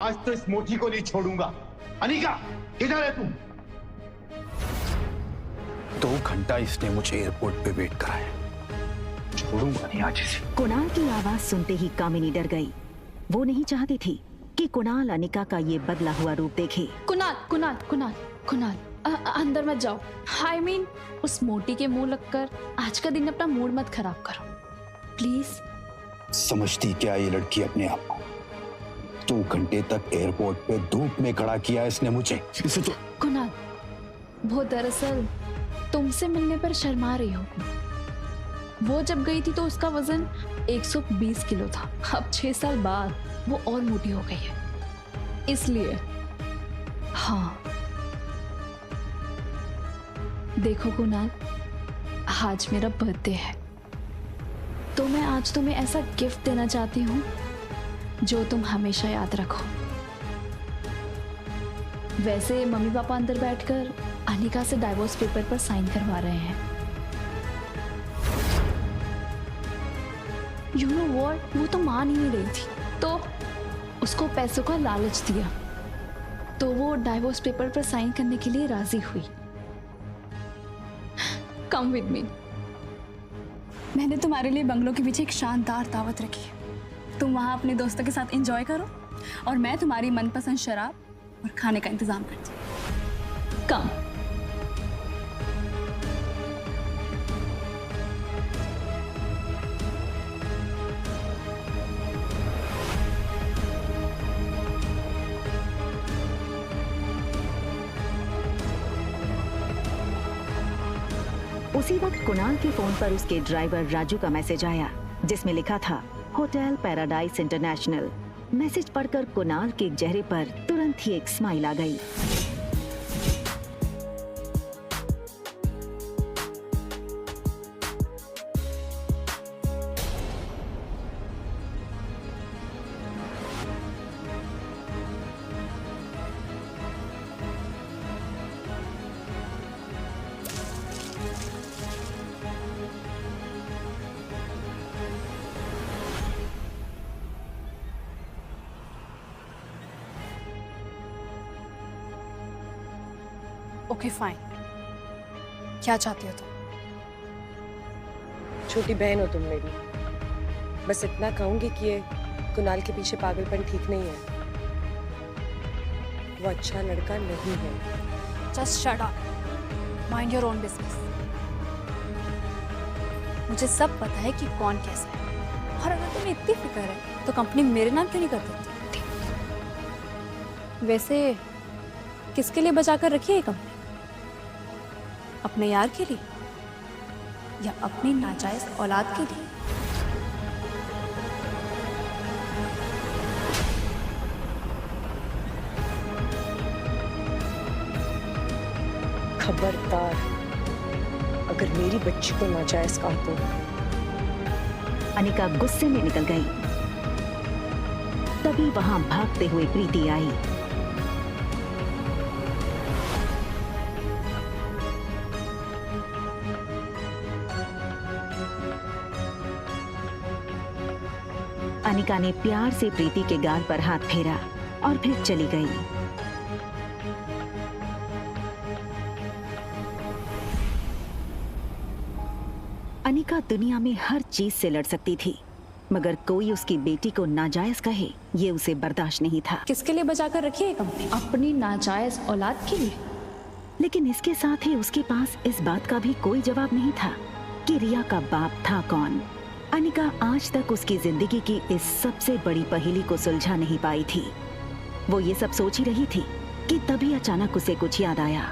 आज तो इस मोटी को नहीं छोड़ूंगा। अनिका, किधर है तू? 2 घंटा इसने मुझे एयरपोर्ट पे वेट कराया, छोड़ूंगा नहीं आज इसे। कुणाल की आवाज सुनते ही कामिनी डर गई। वो नहीं चाहती थी कि कुणाल अनिका का ये बदला हुआ रूप देखे। कुणाल कुणाल कुणाल कुणाल अंदर मत जाओ। I mean, उस मोटी के मुंह लगकर आज का दिन अपना मूड मत खराब करो प्लीज। समझती क्या ये लड़की अपने आप को? 2 घंटे तक एयरपोर्ट पे धूप में खड़ा किया इसने मुझे। इसे तो कुणाल, वो दरअसल तुमसे मिलने पर शर्मा रही हो। वो जब गई थी तो उसका वजन 120 किलो था। अब 6 साल बाद वो और मोटी हो गई है, इसलिए। हाँ देखो कुणाल, आज मेरा बर्थडे है, तो मैं आज तुम्हें ऐसा गिफ्ट देना चाहती हूँ जो तुम हमेशा याद रखो। वैसे मम्मी पापा अंदर बैठकर अनिका से डाइवोर्स पेपर पर साइन करवा रहे हैं। यू नो व्हाट, वो तो मान ही नहीं रही थी, तो उसको पैसों का लालच दिया, तो वो डाइवोर्स पेपर पर साइन करने के लिए राजी हुई। Come with me. मैंने तुम्हारे लिए बंगलों के पीछे एक शानदार दावत रखी है। तुम वहाँ अपने दोस्तों के साथ एंजॉय करो और मैं तुम्हारी मनपसंद शराब और खाने का इंतजाम करती हूँ। कम। उसी वक्त कुणाल के फोन पर उसके ड्राइवर राजू का मैसेज आया, जिसमें लिखा था होटल पैराडाइज इंटरनेशनल। मैसेज पढ़कर कुणाल के चेहरे पर तुरंत ही एक स्माइल आ गई। ओके फाइन, क्या चाहती हो तुम? छोटी बहन हो तुम मेरी, बस इतना कहूंगी कि ये कुणाल के पीछे पागलपन ठीक नहीं है। वो अच्छा लड़का नहीं है। Just shut up, mind your own business. मुझे सब पता है कि कौन कैसा है, और अगर तुम्हें इतनी फिक्र है तो कंपनी मेरे नाम क्यों नहीं कर देती? वैसे किसके लिए बचा कर रखी है कंपनी? अपने यार के लिए या अपनी नाजायज औलाद के लिए? खबरदार, अगर मेरी बच्ची को नाजायज कहा तो। अनिका गुस्से में निकल गई। तभी वहां भागते हुए प्रीति आई। अनिका ने प्यार से प्रीति के गाल पर हाथ फेरा और फिर चली गई। अनिका दुनिया में हर चीज से लड़ सकती थी, मगर कोई उसकी बेटी को नाजायज कहे, ये उसे बर्दाश्त नहीं था। किसके लिए बचा कर रखी है कंपनी? अपनी नाजायज औलाद के लिए। लेकिन इसके साथ ही उसके पास इस बात का भी कोई जवाब नहीं था कि रिया का बाप था कौन। अनिका आज तक उसकी जिंदगी की इस सबसे बड़ी पहेली को सुलझा नहीं पाई थी। वो ये सब सोच ही रही थी कि तभी अचानक उसे कुछ याद आया।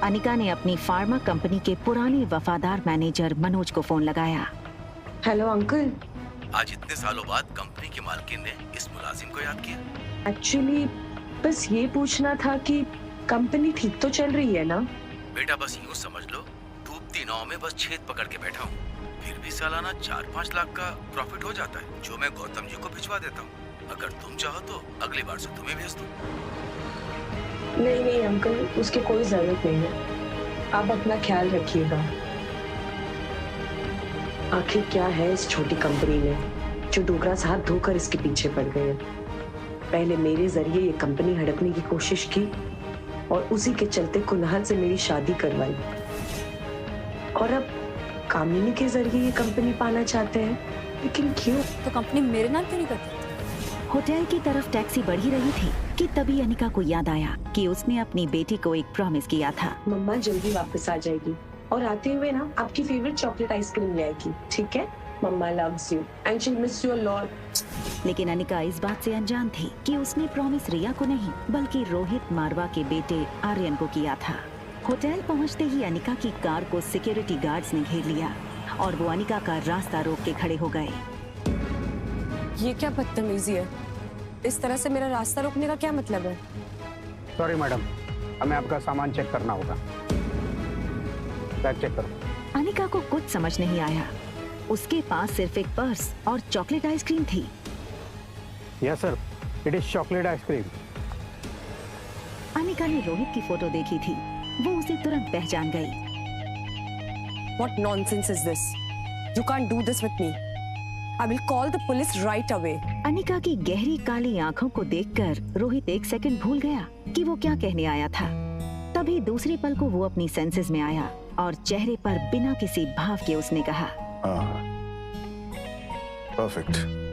अनिका ने अपनी फार्मा कंपनी के पुराने वफादार मैनेजर मनोज को फोन लगाया। Hello uncle. आज इतने सालों बाद कंपनी की मालकिन ने इस मुलाजिम को याद किया। एक्चुअली बस ये पूछना था कि कंपनी ठीक तो चल रही है ना? बेटा बस यूं समझ लो, डूबती नाव में बस छेद पकड़ के बैठा हूँ। फिर भी सालाना 4-5 लाख का प्रॉफिट हो जाता है, जो मैं गौतम जी को भिजवा देता हूँ। अगर तुम चाहो तो अगली बार से तुम्हें भेज दूँ। नहीं नहीं अंकल, उसकी कोई जरूरत नहीं है। आप अपना ख्याल रखिएगा। आखिर क्या है इस छोटी कंपनी में, जो डोगरास हाथ धोकर इसके पीछे पड़ गए हैं। पहले मेरे जरिए ये कंपनी हड़पने की कोशिश की और उसी के चलते कुनाल से मेरी शादी करवाई, और अब कामिनी के जरिए ये कंपनी पाना चाहते हैं। लेकिन क्यों? तो कंपनी मेरे नाम क्यों नहीं करती? होटल की तरफ टैक्सी बढ़ी रही थी कि तभी अनिका को याद आया कि उसने अपनी बेटी को एक प्रॉमिस किया था। मम्मा जल्दी वापस आ जाएगी और आते हुए ना आपकी फेवरेट चॉकलेट आइसक्रीम ले आएगी, ठीक है? Mamma loves you and she miss you a lot. लेकिन अनिका इस बात से अनजान थी कि उसने प्रॉमिस रिया को नहीं बल्कि रोहित मारवा के बेटे आर्यन को किया था। होटल पहुंचते ही अनिका की कार को सिक्योरिटी गार्ड्स ने घेर लिया और वो अनिका का रास्ता रोक के खड़े हो गए। ये क्या बदतमीजी है? इस तरह से मेरा रास्ता रोकने का क्या मतलब है? सॉरी मैडम, हमें आपका सामान चेक करना होगा। बैग चेक करो। अनिका को कुछ समझ नहीं आया। उसके पास सिर्फ एक पर्स और चॉकलेट आइसक्रीम थी। Yes sir, it is chocolate ice cream. Anika ने रोहित की फोटो देखी थी, वो उसे तुरंत पहचान गई। What nonsense is this? You can't do this with me. I will call the police right away. Anika की गहरी काली आंखों को देखकर रोहित एक सेकंड भूल गया कि वो क्या कहने आया था। तभी दूसरे पल को वो अपनी सेंसेस में आया और चेहरे पर बिना किसी भाव के उसने कहा, हाँ, परफेक्ट।